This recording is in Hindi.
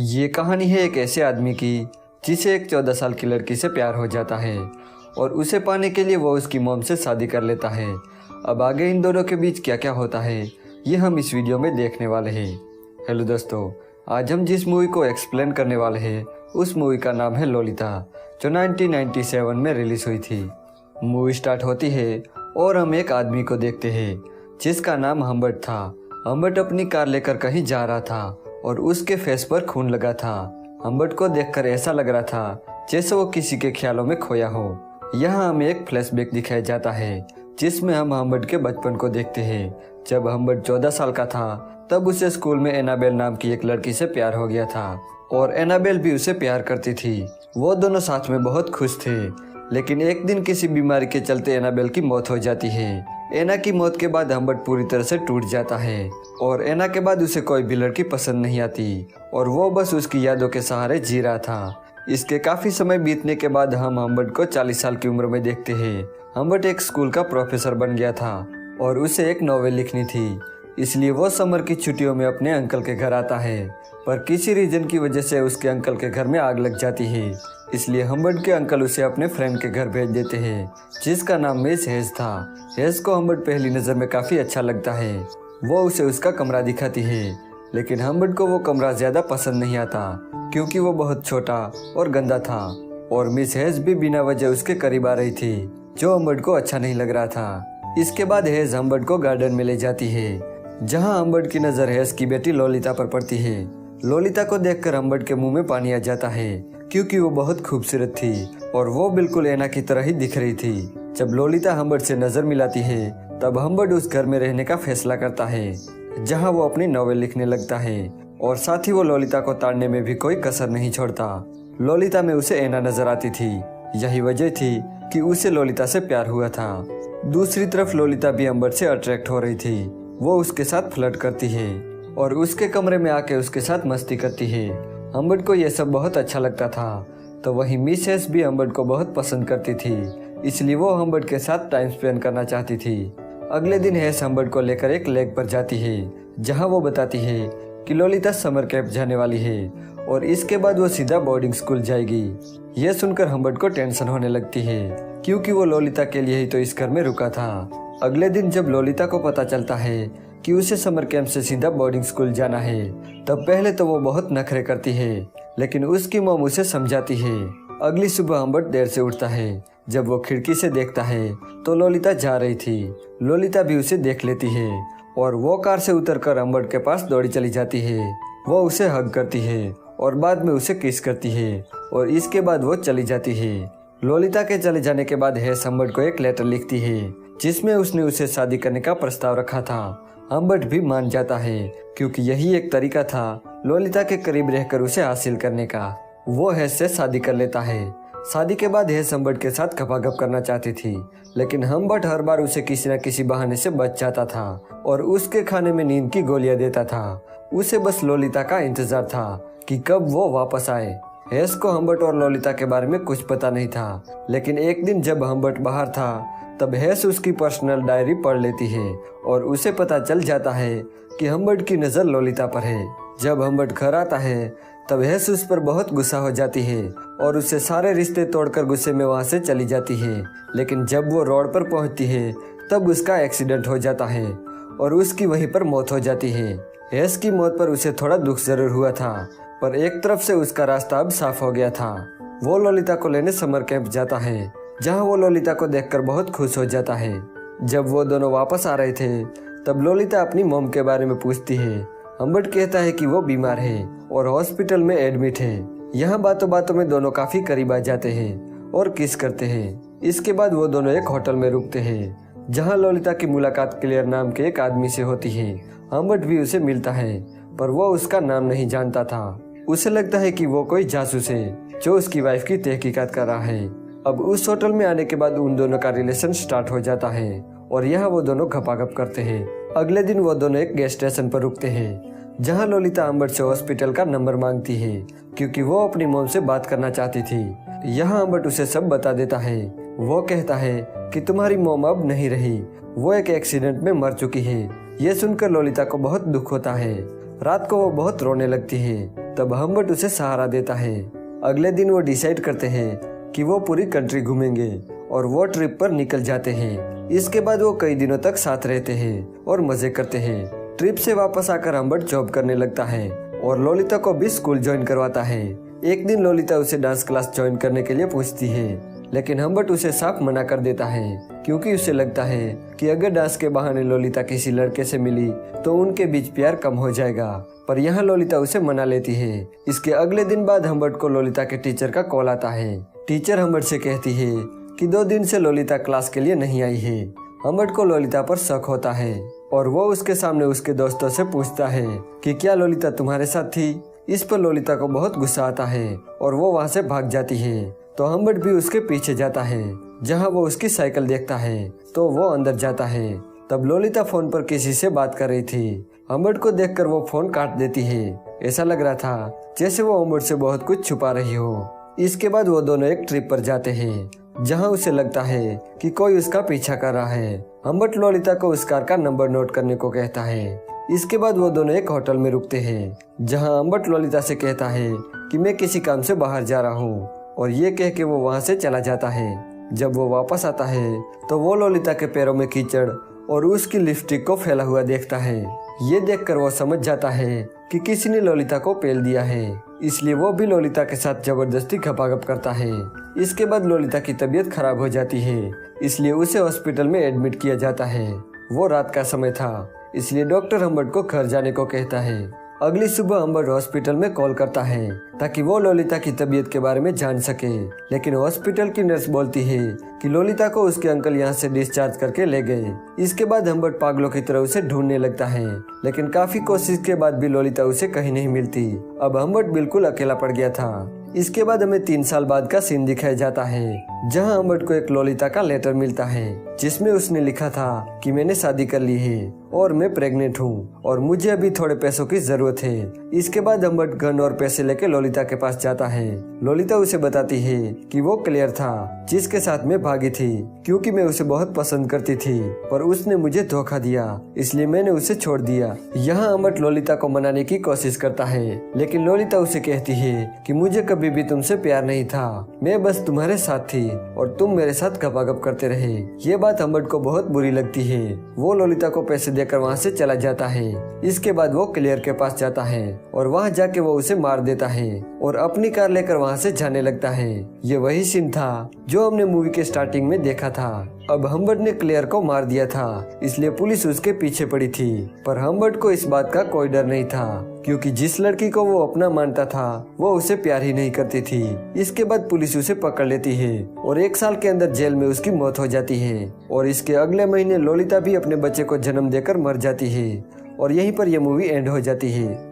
ये कहानी है एक ऐसे आदमी की जिसे एक 14 साल की लड़की से प्यार हो जाता है और उसे पाने के लिए वो उसकी मॉम से शादी कर लेता है। अब आगे इन दोनों के बीच क्या क्या होता है ये हम इस वीडियो में देखने वाले हैं। हेलो दोस्तों, आज हम जिस मूवी को एक्सप्लेन करने वाले हैं उस मूवी का नाम है लोलिता, जो 1997 में रिलीज हुई थी। मूवी स्टार्ट होती है और हम एक आदमी को देखते हैं जिसका नाम हम्बर्ट था। हम्बर्ट अपनी कार लेकर कहीं जा रहा था और उसके फेस पर खून लगा था। हम्बर्ट को देखकर ऐसा लग रहा था जैसे वो किसी के ख्यालों में खोया हो। यहाँ हमें एक फ्लैशबैक दिखाया जाता है जिसमें हम हम्बर्ट के बचपन को देखते हैं। जब हम्बर्ट 14 साल का था तब उसे स्कूल में एनाबेल नाम की एक लड़की से प्यार हो गया था और एनाबेल भी उसे प्यार करती थी। वो दोनों साथ में बहुत खुश थे, लेकिन एक दिन किसी बीमारी के चलते एनाबेल की मौत हो जाती है। एना की मौत के बाद हम्बर्ट पूरी तरह से टूट जाता है और एना के बाद उसे कोई भी लड़की पसंद नहीं आती और वो बस उसकी यादों के सहारे जी रहा था। इसके काफी समय बीतने के बाद हम हम्बर्ट को 40 साल की उम्र में देखते हैं। हम्बर्ट एक स्कूल का प्रोफेसर बन गया था और उसे एक नॉवेल लिखनी थी, इसलिए वो समर की छुट्टियों में अपने अंकल के घर आता है। पर किसी रीजन की वजह से उसके अंकल के घर में आग लग जाती है, इसलिए हम्बर्ट के अंकल उसे अपने फ्रेंड के घर भेज देते हैं जिसका नाम मिस हेज था। हेज को हम्बर्ट पहली नज़र में काफ़ी अच्छा लगता है। वो उसे उसका कमरा दिखाती है, लेकिन हम्बर्ट को वो कमरा ज़्यादा पसंद नहीं आता क्योंकि वो बहुत छोटा और गंदा था और मिस हेज भी बिना वजह उसके करीब आ रही थी, जो हम्बर्ट को अच्छा नहीं लग रहा था। इसके बाद हेज हम्बर्ट को गार्डन में ले जाती है जहाँ हम्बर्ट की नज़र हेज की बेटी लोलिता पर पड़ती है। लोलिता को देखकर हम्बर्ट के मुंह में पानी आ जाता है क्योंकि वो बहुत खूबसूरत थी और वो बिल्कुल एना की तरह ही दिख रही थी। जब लोलिता हम्बर्ट से नजर मिलाती है तब हम्बर्ट उस घर में रहने का फैसला करता है जहां वो अपनी नॉवेल लिखने लगता है और साथ ही वो लोलिता को ताड़ने में भी कोई कसर नहीं छोड़ता। लोलिता में उसे एना नजर आती थी, यही वजह थी कि उसे लोलिता से प्यार हुआ था। दूसरी तरफ लोलिता भी हम्बर्ट से अट्रैक्ट हो रही थी। वो उसके साथ फ्लर्ट करती है और उसके कमरे में आके उसके साथ मस्ती करती है। हम्बर्ट को यह सब बहुत अच्छा लगता था। तो वहीं मिस हेज भी हम्बर्ट को बहुत पसंद करती थी, इसलिए वो हम्बर्ट के साथ टाइम स्पेंड करना चाहती थी। अगले दिन हेज हम्बर्ट को लेकर एक लेक पर जाती है जहां वो बताती है कि लोलिता समर कैंप जाने वाली है और इसके बाद वो सीधा बोर्डिंग स्कूल जाएगी। यह सुनकर हम्बर्ट को टेंशन होने लगती है क्योंकि वो लोलिता के लिए ही तो इस घर में रुका था। अगले दिन जब लोलिता को पता चलता है कि उसे समर कैंप से सीधा बोर्डिंग स्कूल जाना है तब पहले तो वो बहुत नखरे करती है, लेकिन उसकी मॉम उसे समझाती है। अगली सुबह हम्बर्ट देर से उठता है। जब वो खिड़की से देखता है तो लोलिता जा रही थी। लोलिता भी उसे देख लेती है और वो कार से उतरकर हम्बर्ट के पास दौड़ी चली जाती है। वो उसे हग करती है और बाद में उसे किस करती है और इसके बाद वो चली जाती है। लोलिता के चले जाने के बाद हेज हम्बर्ट को एक लेटर लिखती है जिसमें उसने उसे शादी करने का प्रस्ताव रखा था। हम्बर्ट भी मान जाता है क्योंकि यही एक तरीका था लोलिता के करीब रहकर उसे हासिल करने का। वो हेज से शादी कर लेता है। शादी के बाद हेज हम्बर्ट के साथ गपागप करना चाहती थी, लेकिन हम्बर्ट हर बार उसे किसी न किसी बहाने से बच जाता था और उसके खाने में नींद की गोलियां देता था। उसे बस लोलिता का इंतजार था कि कब वो वापस आए। हेज को हम्बर्ट और लोलिता के बारे में कुछ पता नहीं था, लेकिन एक दिन जब हम्बर्ट बाहर था तब हेज उसकी पर्सनल डायरी पढ़ लेती है और उसे पता चल जाता है कि हम्बर्ट की नज़र लोलिता पर है। जब हम्बर्ट घर आता है तब हेज उस पर बहुत गुस्सा हो जाती है और उसे सारे रिश्ते तोड़कर गुस्से में वहाँ से चली जाती है। लेकिन जब वो रोड पर पहुँचती है तब उसका एक्सीडेंट हो जाता है और उसकी वहीं पर मौत हो जाती है। हेज की मौत पर उसे थोड़ा दुख जरूर हुआ था, पर एक तरफ से उसका रास्ता अब साफ हो गया था। वो लोलिता को लेने समर कैंप जाता है जहाँ वो लोलिता को देखकर बहुत खुश हो जाता है। जब वो दोनों वापस आ रहे थे तब लोलिता अपनी मॉम के बारे में पूछती है। हम्बर्ट कहता है कि वो बीमार है और हॉस्पिटल में एडमिट है। यहाँ बातों बातों में दोनों काफी करीब आ जाते हैं और किस करते हैं। इसके बाद वो दोनों एक होटल में रुकते हैं जहाँ लोलिता की मुलाकात क्लेयर नाम के एक आदमी से होती है। हम्बर्ट भी उसे मिलता है, पर वो उसका नाम नहीं जानता था। उसे लगता है कि वो कोई जासूस है जो उसकी वाइफ की तहकीकात कर रहा है। अब उस होटल में आने के बाद उन दोनों का रिलेशन स्टार्ट हो जाता है और यहाँ वो दोनों गपागप करते हैं। अगले दिन वो दोनों एक गैस स्टेशन पर रुकते हैं जहाँ लोलिता हम्बर्ट से हॉस्पिटल का नंबर मांगती है क्योंकि वो अपनी मॉम से बात करना चाहती थी। यहाँ हम्बर्ट उसे सब बता देता है। वो कहता है कि तुम्हारी मॉम अब नहीं रही, वो एक एक्सीडेंट में मर चुकी है। ये सुनकर लोलिता को बहुत दुख होता है। रात को वो बहुत रोने लगती है। तब हम्बर्ट उसे सहारा देता है। अगले दिन वो डिसाइड करते हैं कि वो पूरी कंट्री घूमेंगे और वो ट्रिप पर निकल जाते हैं। इसके बाद वो कई दिनों तक साथ रहते हैं और मजे करते हैं। ट्रिप से वापस आकर हम्बर्ट जॉब करने लगता है और लोलिता को भी स्कूल ज्वाइन करवाता है। एक दिन लोलिता उसे डांस क्लास ज्वाइन करने के लिए पूछती है, लेकिन हम्बर्ट उसे साफ मना कर देता है क्योंकि उसे लगता है कि अगर डांस के बहाने लोलिता किसी लड़के से मिली तो उनके बीच प्यार कम हो जाएगा। पर यहाँ लोलिता उसे मना लेती है। इसके अगले दिन बाद हम्बर्ट को लोलिता के टीचर का कॉल आता है। टीचर हम्बर्ट से कहती है कि 2 दिन से लोलिता क्लास के लिए नहीं आई है। हम्बर्ट को लोलिता पर शक होता है और वो उसके सामने उसके दोस्तों से पूछता है कि क्या लोलिता तुम्हारे साथ थी। इस पर लोलिता को बहुत गुस्सा आता है और वो वहाँ से भाग जाती है। तो हम्बर्ट भी उसके पीछे जाता है। जहाँ वो उसकी साइकिल देखता है तो वो अंदर जाता है। तब लोलिता फोन पर किसी से बात कर रही थी। हम्बर्ट को देखकर वो फोन काट देती है। ऐसा लग रहा था जैसे वो हम्बर्ट से बहुत कुछ छुपा रही हो। इसके बाद वो दोनों एक ट्रिप पर जाते हैं जहाँ उसे लगता है कि कोई उसका पीछा कर रहा है। हम्बर्ट लोलिता को उस कार का नंबर नोट करने को कहता है। इसके बाद वो दोनों एक होटल में रुकते हैं जहाँ हम्बर्ट लोलिता से कहता है कि मैं किसी काम से बाहर जा रहा हूँ और ये कह के वो वहाँ से चला जाता है। जब वो वापस आता है तो वो लोलिता के पैरों में कीचड़ और उसकी लिपस्टिक को फैला हुआ देखता है। ये देखकर वो समझ जाता है कि किसी ने लोलिता को पेल दिया है, इसलिए वो भी लोलिता के साथ जबरदस्ती घपाघप करता है। इसके बाद लोलिता की तबीयत खराब हो जाती है, इसलिए उसे हॉस्पिटल में एडमिट किया जाता है। वो रात का समय था, इसलिए डॉक्टर हम्बर्ट को घर जाने को कहता है। अगली सुबह हम्बर्ट हॉस्पिटल में कॉल करता है ताकि वो लोलिता की तबीयत के बारे में जान सके, लेकिन हॉस्पिटल की नर्स बोलती है कि लोलिता को उसके अंकल यहाँ से डिस्चार्ज करके ले गए। इसके बाद हम्बर्ट पागलों की तरह उसे ढूंढने लगता है, लेकिन काफी कोशिश के बाद भी लोलिता उसे कहीं नहीं मिलती। अब हम्बर्ट बिल्कुल अकेला पड़ गया था। इसके बाद हमें 3 साल बाद का सीन दिखाया जाता है जहां हम्बर्ट को एक लोलिता का लेटर मिलता है जिसमें उसने लिखा था कि मैंने शादी कर ली है और मैं प्रेग्नेंट हूँ और मुझे अभी थोड़े पैसों की जरूरत है। इसके बाद हम्बर्ट गन और पैसे लेके लोलिता के पास जाता है। लोलिता उसे बताती है कि वो क्लेयर था जिसके साथ मैं भागी थी क्योंकि मैं उसे बहुत पसंद करती थी, पर उसने मुझे धोखा दिया, इसलिए मैंने उसे छोड़ दिया। यहाँ हम्बर्ट लोलिता को मनाने की कोशिश करता है, लेकिन लोलिता उसे कहती है कि मुझे कभी भी तुमसे प्यार नहीं था, मैं बस तुम्हारे साथ थी और तुम मेरे साथ गपागप करते रहे। ये बात हम्बर्ट को बहुत बुरी लगती है। वो लोलिता को पैसे देकर वहाँ से चला जाता है। इसके बाद वो क्लेयर के पास जाता है और वहाँ जाके वो उसे मार देता है और अपनी कार लेकर वहाँ से जाने लगता है। ये वही सीन था जो हमने मूवी के स्टार्टिंग में देखा था। अब हम्बर्ट ने क्लेयर को मार दिया था, इसलिए पुलिस उसके पीछे पड़ी थी, पर हम्बर्ट को इस बात का कोई डर नहीं था क्योंकि जिस लड़की को वो अपना मानता था वो उसे प्यार ही नहीं करती थी। इसके बाद पुलिस उसे पकड़ लेती है और 1 साल के अंदर जेल में उसकी मौत हो जाती है और इसके अगले महीने लोलिता भी अपने बच्चे को जन्म देकर मर जाती है और यहीं पर यह मूवी एंड हो जाती है।